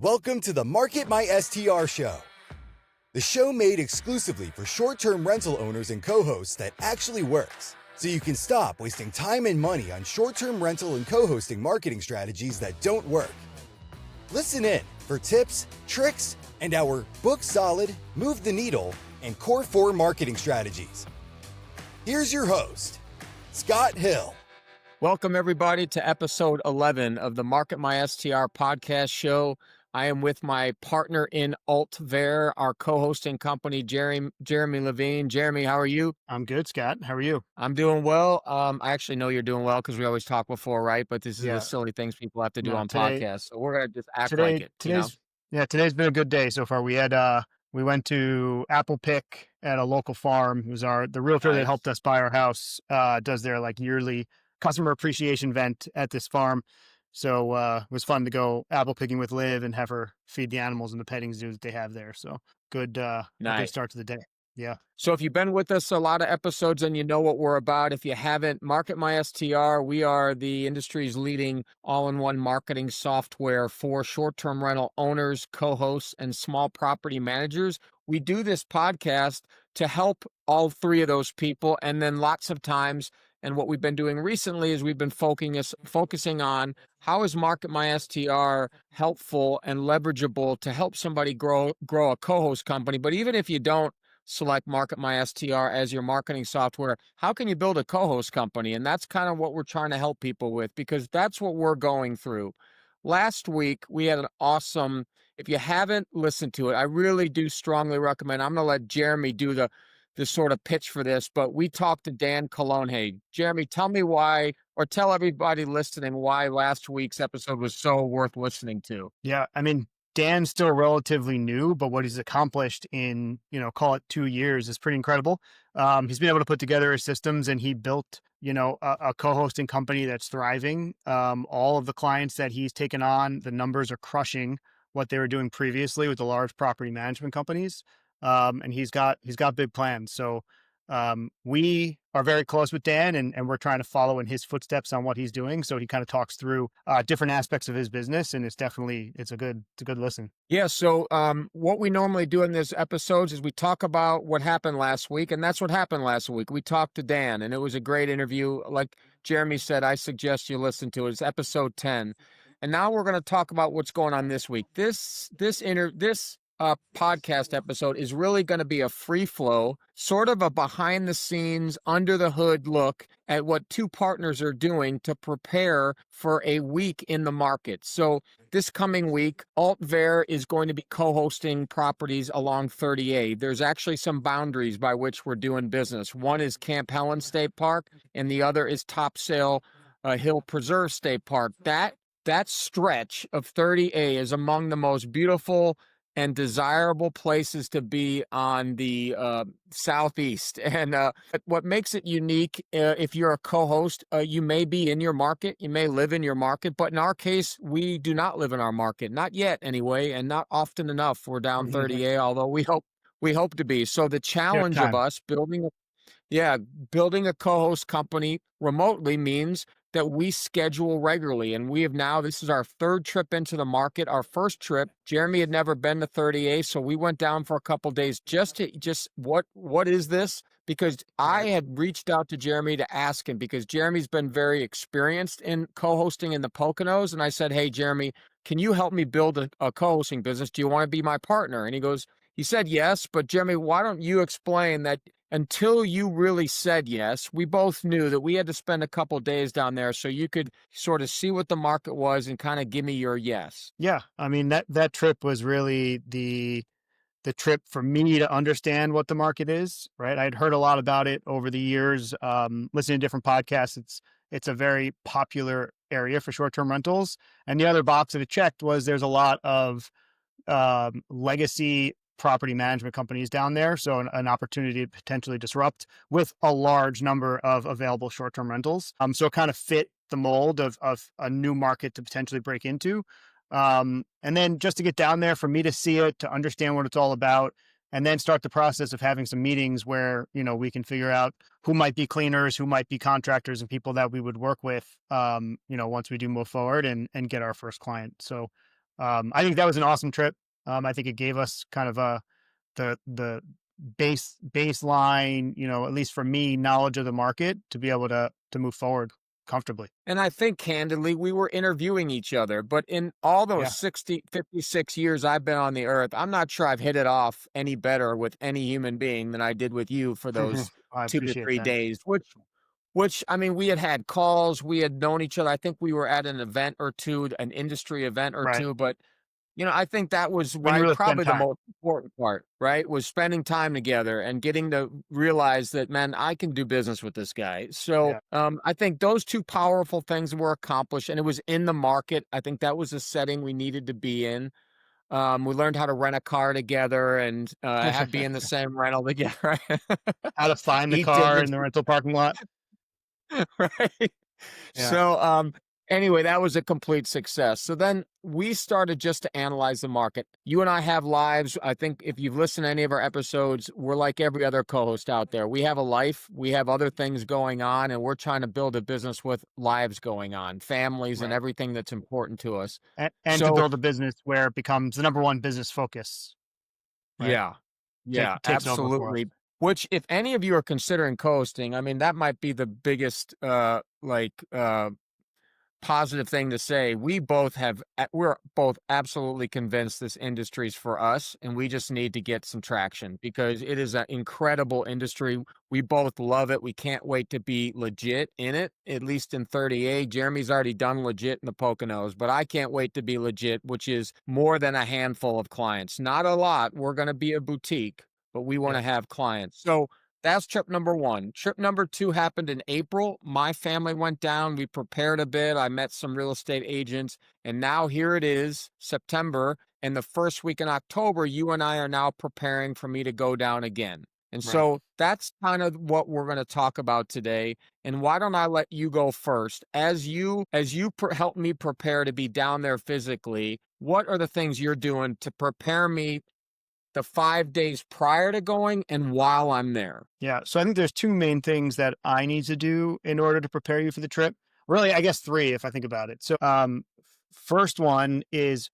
Welcome to the Market My STR show, the show made exclusively for short-term rental owners and co-hosts that actually works, so you can stop wasting time and money on short-term rental and co-hosting marketing strategies that don't work. Listen in for tips, tricks, and our book solid, move the needle, and core 4 marketing strategies. Here's your host, Scott Hill. Welcome, everybody, to episode 11 of the Market My STR podcast show. I am with my partner in Altver, our co-hosting company, Jeremy Levine. Jeremy, how are you? I'm good, Scott. How are you? I'm doing well. I actually know you're doing well because we always talk before, right? But this is the silly things people have to do on podcasts. So we're going to just act like it. Today's been a good day so far. We went to Apple Pick at a local farm. It was the realtor that helped us buy our house, does their yearly customer appreciation event at this farm. So it was fun to go apple picking with Liv and have her feed the animals and the petting zoo that they have there. So good, good start to the day. Yeah. So if you've been with us a lot of episodes and you know what we're about, if you haven't, Market My STR, we are the industry's leading all-in-one marketing software for short-term rental owners, co-hosts, and small property managers. We do this podcast to help all three of those people. And then lots of times, and what we've been doing recently is we've been focusing on how is Market My STR helpful and leverageable to help somebody grow a co-host company. But even if you don't select Market My STR as your marketing software, how can you build a co-host company? And that's kind of what we're trying to help people with, because that's what we're going through. Last week, we had an awesome, if you haven't listened to it, I really do strongly recommend. I'm going to let Jeremy do the sort of pitch for this, but we talked to Dan Colonge. Jeremy, tell me why, or tell everybody listening why last week's episode was so worth listening to. Yeah. I mean, Dan's still relatively new, but what he's accomplished in, call it 2 years is pretty incredible. He's been able to put together his systems, and he built, a co-hosting company that's thriving. All of the clients that he's taken on, the numbers are crushing what they were doing previously with the large property management companies. And he's got big plans. So we are very close with Dan, and we're trying to follow in his footsteps on what he's doing. So he kind of talks through different aspects of his business, and it's a good listen. Yeah. So what we normally do in these episodes is we talk about what happened last week, and that's what happened last week. We talked to Dan, and it was a great interview. Like Jeremy said, I suggest you listen to it. It's episode 10. And now we're going to talk about what's going on this week. This podcast episode is really going to be a free flow, sort of a behind the scenes, under the hood look at what two partners are doing to prepare for a week in the market. So this coming week, Altver is going to be co-hosting properties along 30A. There's actually some boundaries by which we're doing business. One is Camp Helen State Park, and the other is Topsail Hill Preserve State Park. That stretch of 30A is among the most beautiful and desirable places to be on the Southeast. And what makes it unique, if you're a co-host, you may be in your market, you may live in your market, but in our case, we do not live in our market, not yet anyway, and not often enough. We're down 30A, although we hope to be. So the challenge of us building a co-host company remotely means that we schedule regularly. And this is our third trip into the market. Our first trip, Jeremy had never been to 30A, so we went down for a couple of days what is this? Because I had reached out to Jeremy to ask him, because Jeremy's been very experienced in co-hosting in the Poconos. And I said, hey, Jeremy, can you help me build a co-hosting business? Do you want to be my partner? And he said yes, but Jeremy, why don't you explain that? Until you really said yes, we both knew that we had to spend a couple of days down there so you could sort of see what the market was and kind of give me your yes. Yeah. I mean, that trip was really the trip for me to understand what the market is, right? I'd heard a lot about it over the years, listening to different podcasts. It's a very popular area for short-term rentals. And the other box that it checked was there's a lot of legacy property management companies down there. So an opportunity to potentially disrupt with a large number of available short-term rentals. So it kind of fit the mold of a new market to potentially break into. And then just to get down there, for me to see it, to understand what it's all about, and then start the process of having some meetings where, we can figure out who might be cleaners, who might be contractors, and people that we would work with, once we do move forward and get our first client. So I think that was an awesome trip. I think it gave us kind of the baseline, at least for me, knowledge of the market to be able to move forward comfortably. And I think candidly, we were interviewing each other, but in all those Yeah. 56 years I've been on the earth, I'm not sure I've hit it off any better with any human being than I did with you for those I 2 to appreciate 3 that. days, which I mean, we had calls, we had known each other. I think we were at an event or two, an industry event or Right. two, but I think that was When you right, really spend probably the time. most important part, right? Was spending time together and getting to realize that, man, I can do business with this guy. So Yeah. I think those two powerful things were accomplished, and it was in the market. I think that was the setting we needed to be in. We learned how to rent a car together and be in the same rental together, right? How to find the Eat car dinner, in the rental parking lot. right? Yeah. So, anyway, that was a complete success. So then we started just to analyze the market. You and I have lives. I think if you've listened to any of our episodes, we're like every other co-host out there. We have a life, we have other things going on, and we're trying to build a business with lives going on, families and Right. everything that's important to us. And to So, build a business where it becomes the number one business focus, right? yeah. Yeah, Takes over for us. absolutely. Which if any of you are considering co-hosting, I mean, that might be the biggest positive thing to say. We're both absolutely convinced this industry is for us, and we just need to get some traction because it is an incredible industry. We both love it. We can't wait to be legit in it, at least in 30A. Jeremy's already done legit in the Poconos, but I can't wait to be legit, which is more than a handful of clients. Not a lot. We're going to be a boutique, but we want to Yep. have clients. So that's trip number one. Trip number two happened in April. My family went down. We prepared a bit. I met some real estate agents. And now here it is, September. And the first week in October, you and I are now preparing for me to go down again. And Right. so that's kind of what we're going to talk about today. And why don't I let you go first? As you help me prepare to be down there physically, what are the things you're doing to prepare me the 5 days prior to going and while I'm there? Yeah. So I think there's two main things that I need to do in order to prepare you for the trip. Really, I guess three if I think about it. So, first one is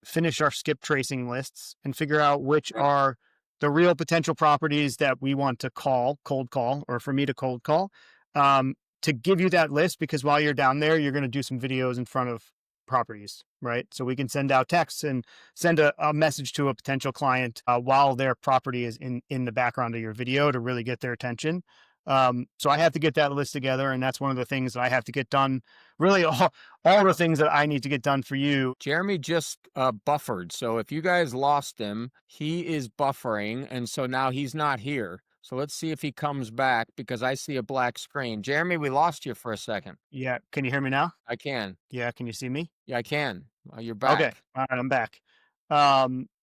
finish our skip tracing lists and figure out which are the real potential properties that we want to cold call, or for me to cold call, to give you that list, because while you're down there, you're going to do some videos in front of properties, right? So we can send out texts and send a message to a potential client while their property is in the background of your video to really get their attention. So I have to get that list together, and that's one of the things that I have to get done. Really, all the things that I need to get done for you. Jeremy just buffered. So if you guys lost him, he is buffering. And so now he's not here. So let's see if he comes back because I see a black screen. Jeremy, we lost you for a second. Yeah, can you hear me now? I can. Yeah, can you see me? Yeah, I can. You're Okay, back. all right, I'm back.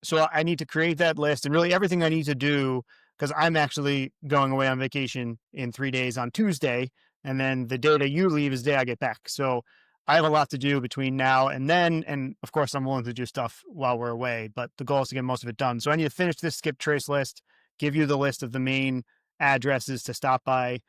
So I need to create that list, and really everything I need to do, because I'm actually going away on vacation in 3 days on Tuesday, and then the day that you leave is the day I get back. So I have a lot to do between now and then, and of course I'm willing to do stuff while we're away, but the goal is to get most of it done. So I need to finish this skip trace list, give you the list of the main addresses to stop by,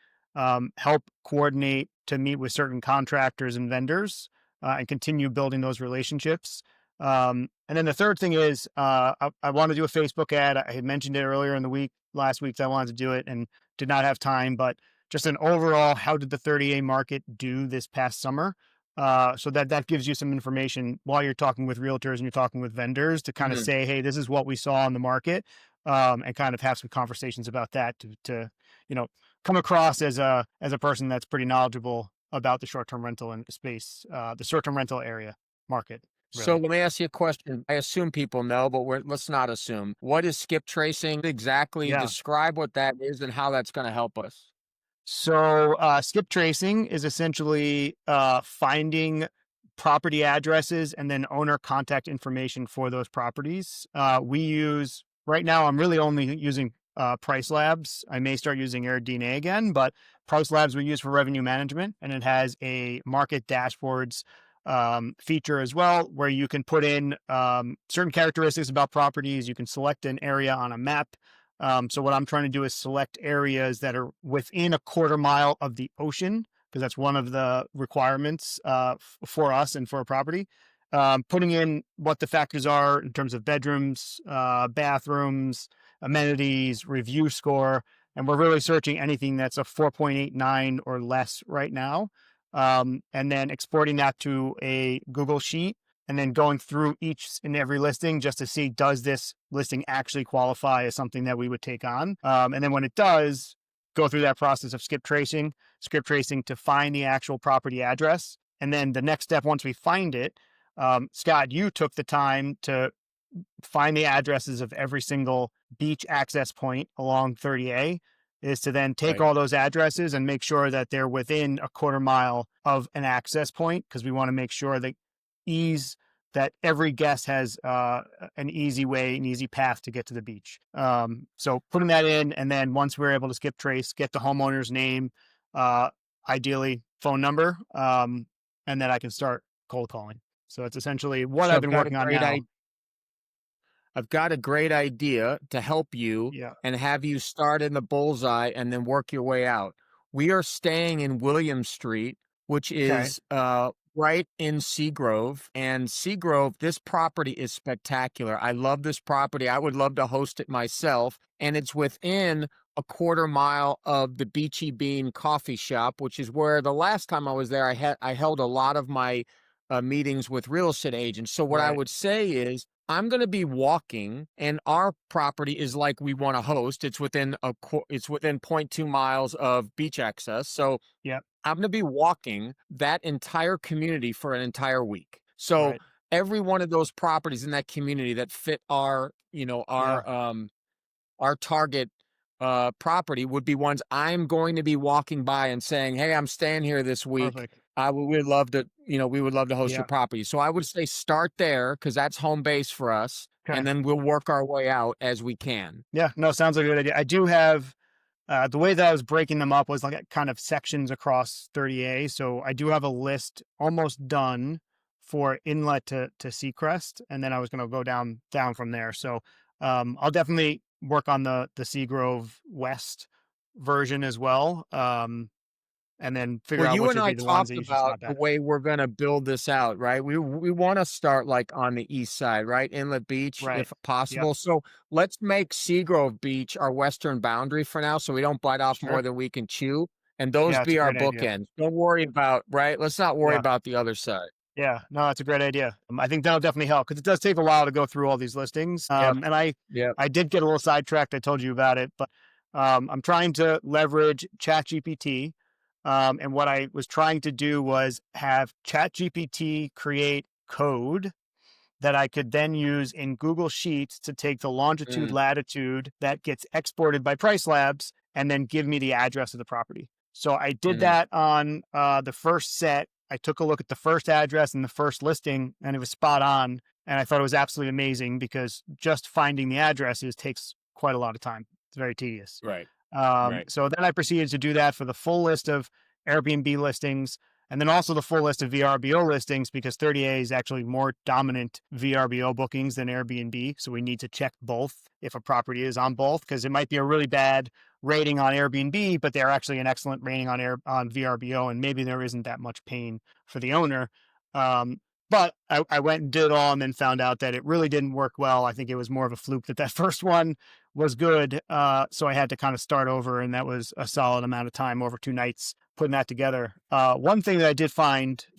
help coordinate to meet with certain contractors and vendors, and continue building those relationships. And then the third thing is, I want to do a Facebook ad. I had mentioned it earlier in the week, last week, that I wanted to do it and did not have time, but just an overall, how did the 30A market do this past summer? So that gives you some information while you're talking with realtors and you're talking with vendors to kind of say, hey, this is what we saw in the market, and kind of have some conversations about that to come across as a person that's pretty knowledgeable about the short-term rental and space, the short-term rental area market. So Really. let me ask you a question. I assume people know, but let's not assume. What is skip tracing? Exactly. Yeah. Describe what that is and how that's going to help us. So skip tracing is essentially finding property addresses and then owner contact information for those properties. We use right now. I'm really only using Price Labs. I may start using AirDNA again, but Price Labs we use for revenue management, and it has a market dashboards feature as well, where you can put in certain characteristics about properties. You can select an area on a map. So what I'm trying to do is select areas that are within a quarter mile of the ocean, because that's one of the requirements for us and for a property. putting in what the factors are in terms of bedrooms, bathrooms, amenities, review score. And we're really searching anything that's a 4.89 or less right now. And then exporting that to a Google Sheet and then going through each and every listing just to see, does this listing actually qualify as something that we would take on? And then when it does, go through that process of skip tracing to find the actual property address. And then the next step, once we find it, Scott, you took the time to find the addresses of every single beach access point along 30A, is to then take all those addresses and make sure that they're within a quarter mile of an access point, because we want to make sure that every guest has an easy way, an easy path to get to the beach. So putting that in, and then once we're able to skip trace, get the homeowner's name, ideally phone number, and then I can start cold calling. So that's essentially what I've been working on now. I've got a great idea to help you and have you start in the bullseye and then work your way out. We are staying in William Street, which is right in Seagrove. And Seagrove, this property is spectacular. I love this property. I would love to host it myself. And it's within a quarter mile of the Beachy Bean coffee shop, which is where the last time I was there, I held a lot of my meetings with real estate agents. So what I would say is, I'm going to be walking, and our property is like we want to host. It's within 0.2 miles of beach access. So I'm going to be walking that entire community for an entire week. So every one of those properties in that community that fit our target property would be ones I'm going to be walking by and saying, "Hey, I'm staying here this week. We would love to host your property." So I would say start there, because that's home base for us. And then we'll work our way out as we can. Yeah, no, sounds like a good idea. I do have, the way that I was breaking them up was like kind of sections across 30A. So I do have a list almost done for inlet to Seacrest. And then I was going to go down from there. So I'll definitely work on the Seagrove West version as well. And then figure out which would be the ones that you should stop at. The way we're going to build this out, right? We want to start like on the east side, right? Inlet Beach, if possible. So let's make Seagrove Beach our western boundary for now, so we don't bite off more than we can chew. And those be our bookends. Don't worry about, let's not worry about the other side. Yeah, no, that's a great idea. I think that'll definitely help, because it does take a while to go through all these listings. And I did get a little sidetracked. I told you about it, but I'm trying to leverage ChatGPT. And what I was trying to do was have ChatGPT create code that I could then use in Google Sheets to take the longitude, latitude that gets exported by Price Labs and then give me the address of the property. So I did that on the first set. I took a look at the first address and the first listing, and it was spot on. And I thought it was absolutely amazing, because just finding the addresses takes quite a lot of time. It's very tedious. So then I proceeded to do that for the full list of Airbnb listings, and then also the full list of VRBO listings, because 30A is actually more dominant VRBO bookings than Airbnb. So we need to check both if a property is on both, because it might be a really bad rating on Airbnb, but they're actually an excellent rating on VRBO, and maybe there isn't that much pain for the owner. But I went and did it all, and then found out that it really didn't work well. I think it was more of a fluke that first one was good. So I had to kind of start over, and that was a solid amount of time over 2 nights putting that together. One thing that I did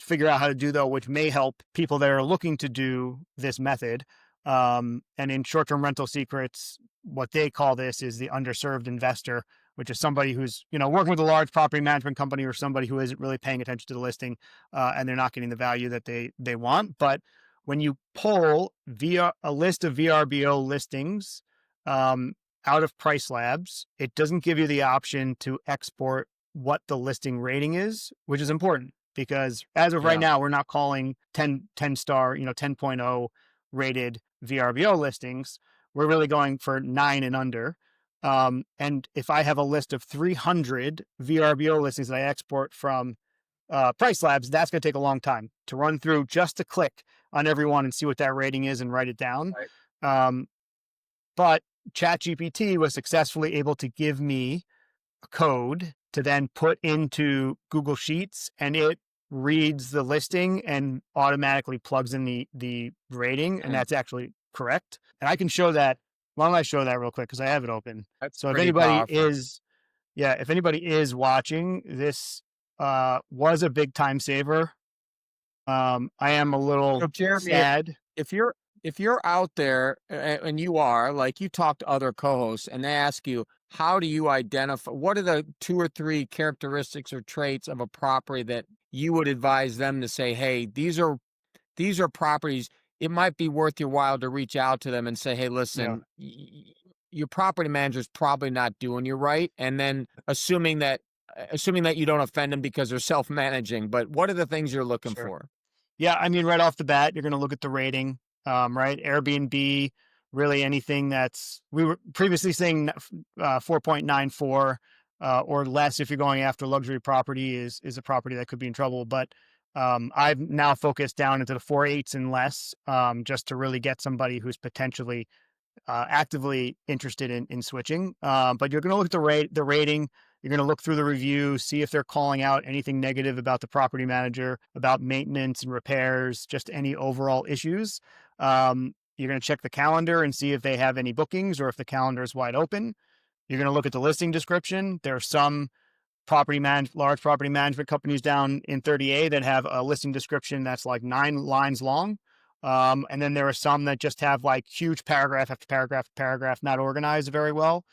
figure out how to do, though, which may help people that are looking to do this method, and in short-term rental secrets, what they call this is the underserved investor, which is somebody who's, working with a large property management company, or somebody who isn't really paying attention to the listing, and they're not getting the value that they want. But when you pull via a list of VRBO listings out of Price Labs, it doesn't give you the option to export what the listing rating is, which is important, because as of right now, we're not calling 10 star, 10.0 rated VRBO listings. We're really going for 9 and under. And if I have a list of 300 VRBO listings that I export from Price Labs, that's going to take a long time to run through, just to click on every one and see what that rating is and write it down. But ChatGPT was successfully able to give me a code to then put into Google Sheets, and it reads the listing and automatically plugs in the rating, and Mm, that's actually correct. And I can show that. Why don't I show that real quick because I have it open. that's So pretty powerful. if anybody is watching, this was a big time saver. I am a little So Jeremy, sad. if you're if you're out there and you are like you talk to other co-hosts and they ask you how do you identify what are the 2 or 3 characteristics or traits of a property that you would advise them to say, hey, these are properties, it might be worth your while to reach out to them and say, hey, Yeah, listen, your property manager's probably not doing you right, and then assuming that you don't offend them because they're self-managing, but what are the things you're looking sure. for? Yeah, I mean, right off the bat, you're going to look at the rating, right? Airbnb, really anything that's, we were previously saying 4.94 or less if you're going after luxury property is a property that could be in trouble. But I've now focused down into the 4.8s and less just to really get somebody who's potentially actively interested in switching. But you're going to look at the rating. You're going to look through the review, see if they're calling out anything negative about the property manager, about maintenance and repairs, just any overall issues. You're going to check the calendar and see if they have any bookings or if the calendar is wide open. You're going to look at the listing description. There are some large property management companies down in 30A that have a listing description that's like 9 lines long. And then there are some that just have like huge paragraph after paragraph, after paragraph, not organized very well.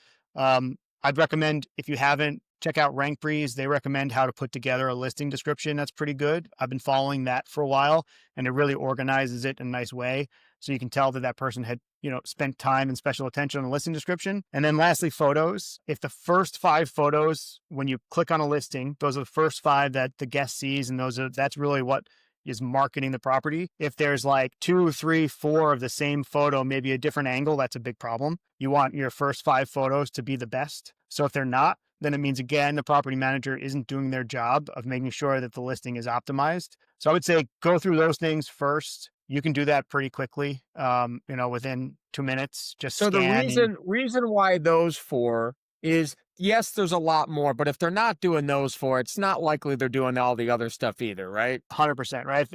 I'd recommend, if you haven't, check out RankBreeze. They recommend how to put together a listing description that's pretty good. I've been following that for a while, and it really organizes it in a nice way. So you can tell that that person had, spent time and special attention on the listing description. And then lastly, photos. If the first 5 photos, when you click on a listing, those are the first 5 that the guest sees, and that's really what is marketing the property. If there's like 2, 3, 4 of the same photo, maybe a different angle, that's a big problem. You want your first 5 photos to be the best. So if they're not, then it means, again, the property manager isn't doing their job of making sure that the listing is optimized. So I would say go through those things first. You can do that pretty quickly, within 2 minutes, just So the scanning. reason why those 4 is, yes, there's a lot more, but if they're not doing those 4, it's not likely they're doing all the other stuff either, right? 100%, right?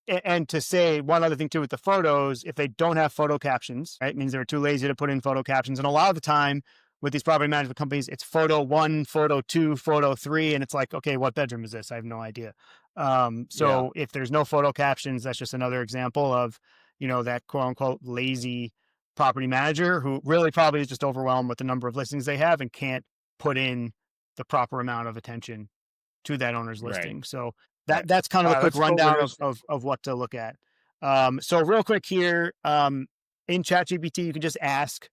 And to say one other thing too with the photos, if they don't have photo captions, right, it means they're too lazy to put in photo captions. And a lot of the time with these property management companies, it's photo 1, photo 2, photo 3, and it's like, okay, what bedroom is this? I have no idea. Yeah. So if there's no photo captions, that's just another example of, that quote unquote lazy property manager who really probably is just overwhelmed with the number of listings they have and can't put in the proper amount of attention to that owner's Right. listing. So Right. that's kind of All a right, quick let's go over rundown this. of what to look at. So real quick here, in ChatGPT, you can just ask,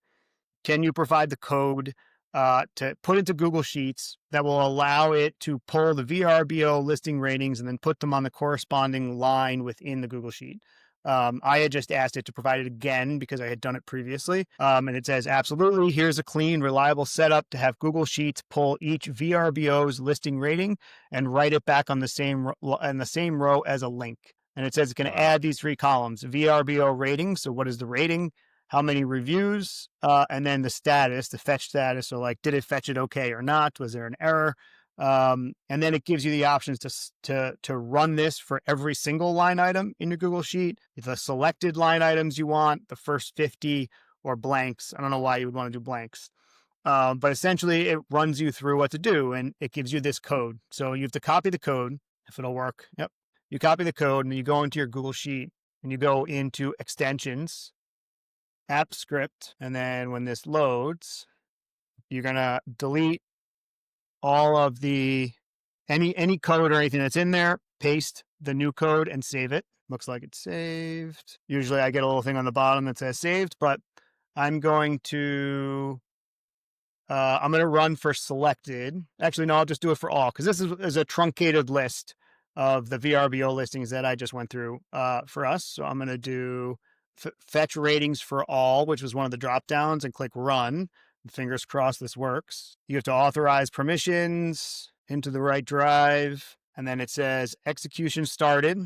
can you provide the code to put into Google Sheets that will allow it to pull the VRBO listing ratings and then put them on the corresponding line within the Google Sheet? I had just asked it to provide it again because I had done it previously. And it says, absolutely, here's a clean, reliable setup to have Google Sheets pull each VRBO's listing rating and write it back on the same row as a link. And it says it's going to Wow. add these 3 columns: VRBO rating. So what is the rating? How many reviews, and then the status, the fetch status. So like, did it fetch it okay or not? Was there an error? And then it gives you the options to run this for every single line item in your Google Sheet, the selected line items you want, the first 50, or blanks. I don't know why you would want to do blanks. But essentially it runs you through what to do, and it gives you this code. So you have to copy the code, if it'll work. Yep. You copy the code and you go into your Google Sheet and you go into extensions, app script, and then when this loads, you're gonna delete all of the any code or anything that's in there, paste the new code and save it. Looks like it's saved. Usually I get a little thing on the bottom that says saved, but I'm going to run for selected. Actually, no, I'll just do it for all because this is a truncated list of the VRBO listings that I just went through for us. So I'm going to do fetch ratings for all, which was one of the drop downs, and click run. Fingers crossed this works. You have to authorize permissions into the right drive, and then it says execution started.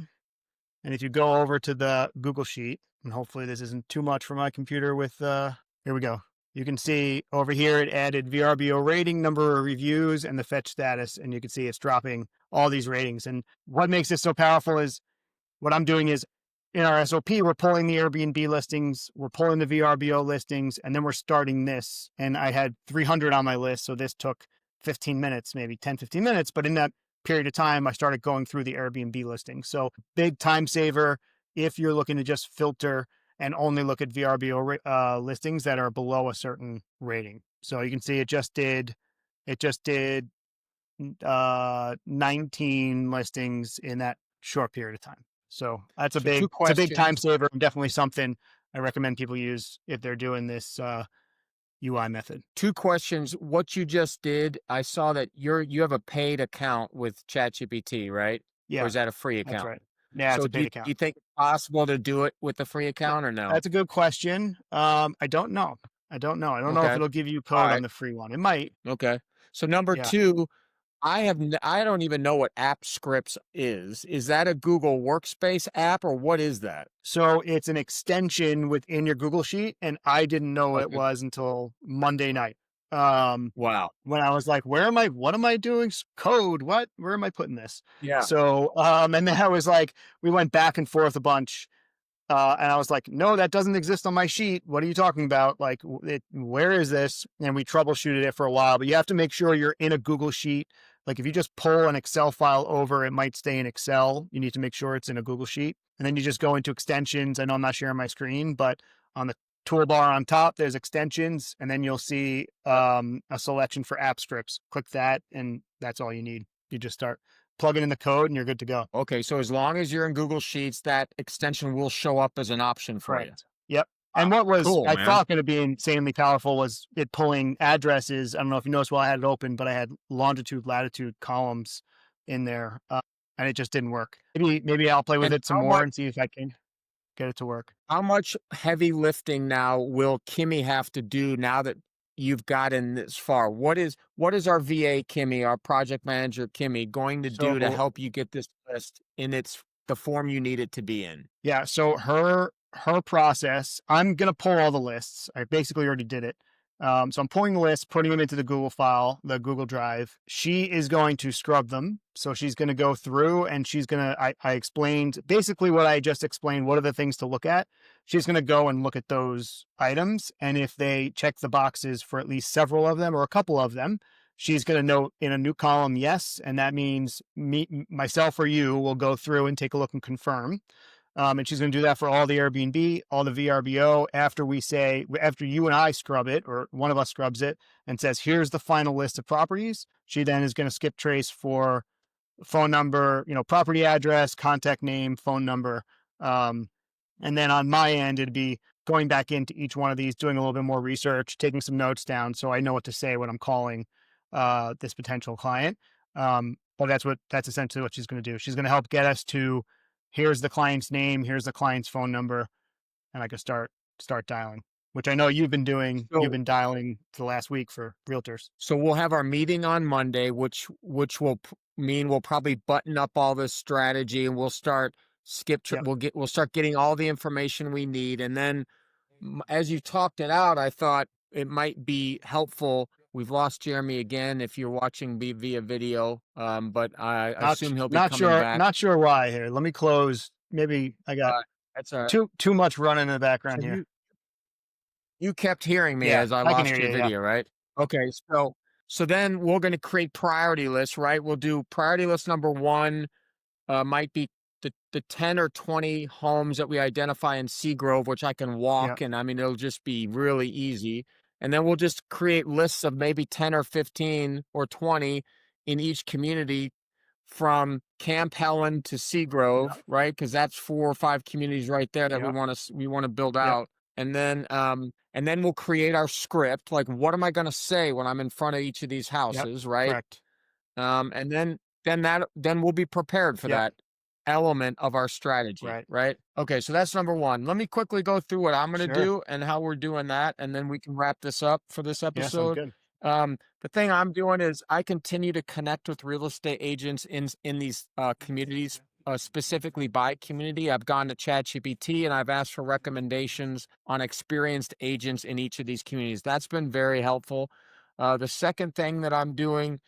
And if you go over to the Google Sheet, and hopefully this isn't too much for my computer with, here we go. You can see over here, it added VRBO rating, number of reviews, and the fetch status. And you can see it's dropping all these ratings. And what makes this so powerful is what I'm doing is in our SOP, we're pulling the Airbnb listings, we're pulling the VRBO listings, and then we're starting this. And I had 300 on my list. So this took 15 minutes, maybe 10, 15 minutes. But in that period of time, I started going through the Airbnb listings. So big time saver if you're looking to just filter and only look at VRBO listings that are below a certain rating. So you can see it just did 19 listings in that short period of time. So that's So two it's a big time questions. saver, and definitely something I recommend people use if they're doing this UI method. Two questions. What you just did, I saw that you have a paid account with ChatGPT, right? Or Yeah, is that a free that's account? right. Yeah, it's So a paid do account. you think it's possible to do it with the free Th- account or no? That's a good question. I don't know. I don't know if Okay. it'll give you All code on right. the free one. It might. Okay. So number Yeah. two, I don't even know what app scripts is. Is that a Google Workspace app or what is that? So it's an extension within your Google Sheet, and I didn't know it Okay. was until Monday night. Um, Wow. when I was like, what am I doing? Code? Where am I putting this? Yeah. So, and then I was like, we went back and forth a bunch. And I was like, no, that doesn't exist on my sheet. What are you talking about? Like, where is this? And we troubleshooted it for a while, but you have to make sure you're in a Google Sheet. Like if you just pull an Excel file over, it might stay in Excel. You need to make sure it's in a Google Sheet. And then you just go into extensions. I know I'm not sharing my screen, but on the toolbar on top, there's extensions. And then you'll see a selection for app scripts. Click that, and that's all you need. You just start plugging in the code and you're good to go. Okay. So as long as you're in Google Sheets, that extension will show up as an option for you. Correct. Yep. Wow. And what was Cool, I man. thought going to be insanely powerful was it pulling addresses. I don't know if you noticed while I had it open, but I had longitude, latitude columns in there, and it just didn't work. Maybe I'll play with And it some more and see if I can get it to work. how much heavy lifting now will Kimi have to do now that you've gotten this far? What is our VA Kimi, our project manager Kimi, going to do to So help you get this list in the form you need it to be in? yeah, so her process, I'm gonna pull all the lists. I basically already did it. So I'm pulling the lists, putting them into the Google file, the Google Drive. She is going to scrub them. So she's going to go through and I explained basically what I just explained. What are the things to look at? She's going to go and look at those items. And if they check the boxes for at least several of them or a couple of them, she's going to note in a new column, yes. And that means myself or you will go through and take a look and confirm. And she's going to do that for all the Airbnb, all the VRBO. After you and I scrub it, or one of us scrubs it and says, here's the final list of properties. She then is going to skip trace for phone number, property address, contact name, phone number. And then on my end, it'd be going back into each one of these, doing a little bit more research, taking some notes down so I know what to say when I'm calling this potential client. But that's essentially what she's going to do. She's going to help get us to here's the client's name, here's the client's phone number, and I can start dialing, which I know you've been doing. You've been dialing for the last week for realtors. So we'll have our meeting on Monday, which will mean we'll probably button up all this strategy and we'll start Yep. we'll start getting all the information we need. And then as you talked it out, I thought it might be helpful. We've lost Jeremy again if you're watching via video, but I assume he'll be coming back. Not sure why here. Let me close. Maybe I got That's all right. too much running in the background So here. you kept hearing me Yeah, as I I can lost hear your you, yeah. video, right? Okay, so then we're going to create priority lists, right? We'll do priority list number 1, might be the 10 or 20 homes that we identify in Seagrove, which I can walk, Yeah. and I mean it'll just be really easy. And then we'll just create lists of maybe 10 or 15 or 20 in each community from Camp Helen to Seagrove, Yep. right? Because that's 4 or 5 communities right there that Yep. we want to build Yep. out. And then we'll create our script. Like, what am I going to say when I'm in front of each of these houses, right? Correct. And then we'll be prepared for Yep. that element of our strategy, right? Okay, so that's number 1. Let me quickly go through what I'm going to do and how we're doing that, and then we can wrap this up for this Yeah, sounds episode. good. The thing I'm doing is I continue to connect with real estate agents in these communities specifically by community. I've gone to ChatGPT and I've asked for recommendations on experienced agents in each of these communities. That's been very helpful. The second thing that I'm doing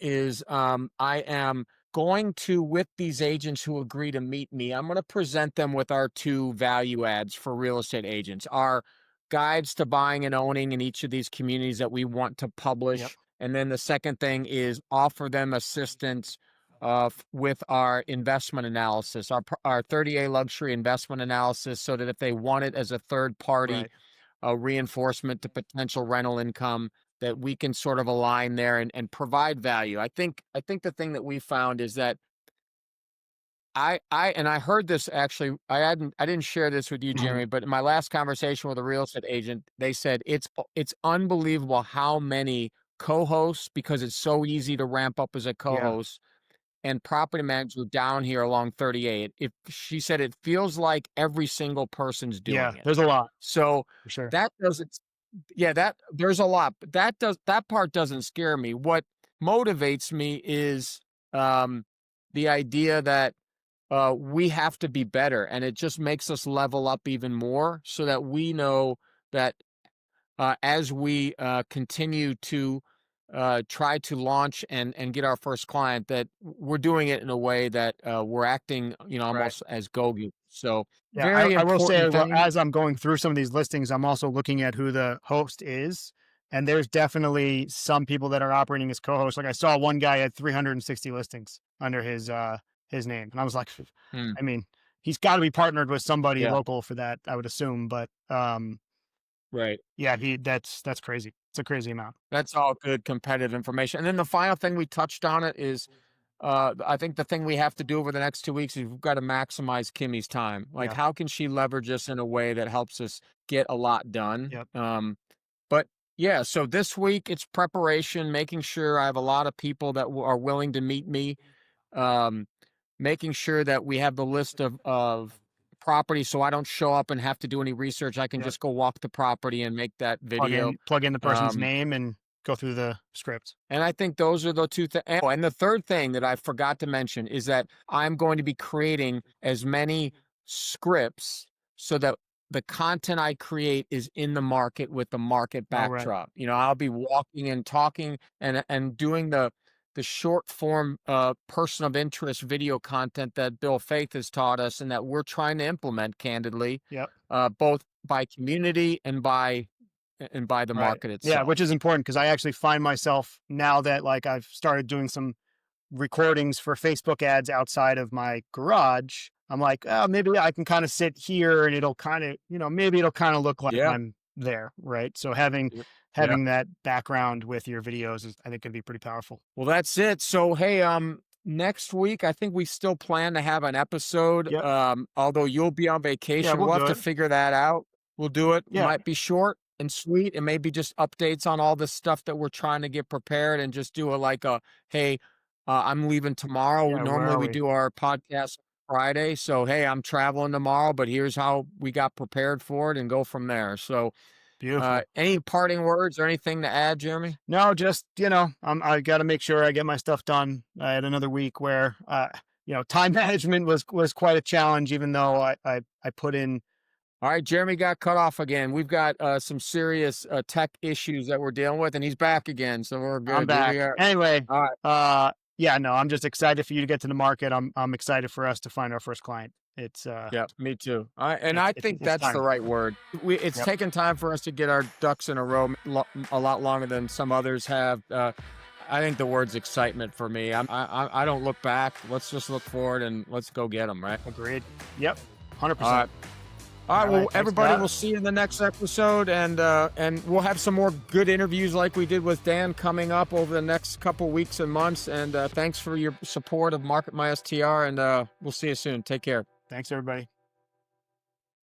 is I am going to, with these agents who agree to meet me, I'm going to present them with our 2 value adds for real estate agents, our guides to buying and owning in each of these communities that we want to Yep. publish. And then the second thing is offer them assistance with our investment analysis, our 30A luxury investment analysis, so that if they want it as a third party Right. reinforcement to potential rental income, that we can sort of align there and provide value. I think the thing that we found is that I heard this actually, I didn't share this with you, Mhm. Jeremy, but in my last conversation with a real estate agent, they said it's unbelievable how many co-hosts, because it's so easy to ramp up as a Yeah. co-host, and property managers down here along 38. If she said it feels like every single person's Yeah. doing it. There's a lot So for sure. that doesn't, yeah, that there's a lot, but that part doesn't scare me. What motivates me is the idea that we have to be better, and it just makes us level up even more, so that we know that as we continue to try to launch and get our first client, that we're doing it in a way that we're acting, Right. almost as go-getters. So Yeah, very I will say, important well, thing. as I'm going through some of these listings, I'm also looking at who the host is, and there's definitely some people that are operating as co-hosts. Like I saw one guy had 360 listings under his name, and I was like, Hmm, I mean, he's got to be partnered with somebody yeah, local for that, I would assume. But right. yeah, that's crazy. It's a crazy amount. That's all good competitive information. And then the final thing we touched on it is, I think the thing we have to do over the next 2 weeks is we've got to maximize Kimmy's time. Like, Yeah. how can she leverage us in a way that helps us get a lot done? Yep. But yeah, so this week it's preparation, making sure I have a lot of people that are willing to meet me, um, making sure that we have the list of property, so I don't show up and have to do any research. I can Yep. just go walk the property and make that video. Plug in the person's Um, name and go through the script. and I think those are the 2 things. And the third thing that I forgot to mention is that I'm going to be creating as many scripts so that the content I create is in the market with the market All right. backdrop. I'll be walking and talking and doing the short form person of interest video content that Bill Faith has taught us and that we're trying to implement candidly, Yep. both by community and by the Right. market Yeah, itself. which is important because I actually find myself now that like I've started doing some recordings for Facebook ads outside of my garage. I'm like, oh, maybe I can kind of sit here and it'll kind of, maybe it'll kind of look like Yeah. I'm there, right? So Yep. Yeah. having that background with your videos is, I think, can be pretty powerful. Well, that's it. So, hey, next week I think we still plan to have an episode. Yep. Although you'll be on Yeah, vacation, we'll we'll have do to it. figure that out. We'll do it. Yeah. Might be short and sweet, and maybe just updates on all the stuff that we're trying to get prepared, and just do hey, I'm leaving tomorrow. Yeah. Where Normally are we we? do our podcast Friday, so hey, I'm traveling tomorrow, but here's how we got prepared for it, and go from there. So, Beautiful. any parting words or anything to add, Jeremy? No, just, I got to make sure I get my stuff done. I had another week where, time management was quite a challenge, even though I put in. All right, Jeremy got cut off again. We've got some serious tech issues that we're dealing with, and he's back again, so we're I'm good. back. Anyway, All right. yeah, no, I'm just excited for you to get to the market. I'm excited for us to find our first client. It's Yeah, me too. And it's I it's, think it's that's the time. right word. It's Yep. taken time for us to get our ducks in a row, a lot longer than some others have. I think the word's excitement for me. I don't look back. Let's just look forward and let's go get them, right? Agreed. Yep. 100%. All right. All right. All Well, right, thanks, everybody, Scott. we'll see you in the next episode, and we'll have some more good interviews like we did with Dan coming up over the next couple weeks and months. And thanks for your support of Market My STR, and we'll see you soon. Take care. Thanks, everybody.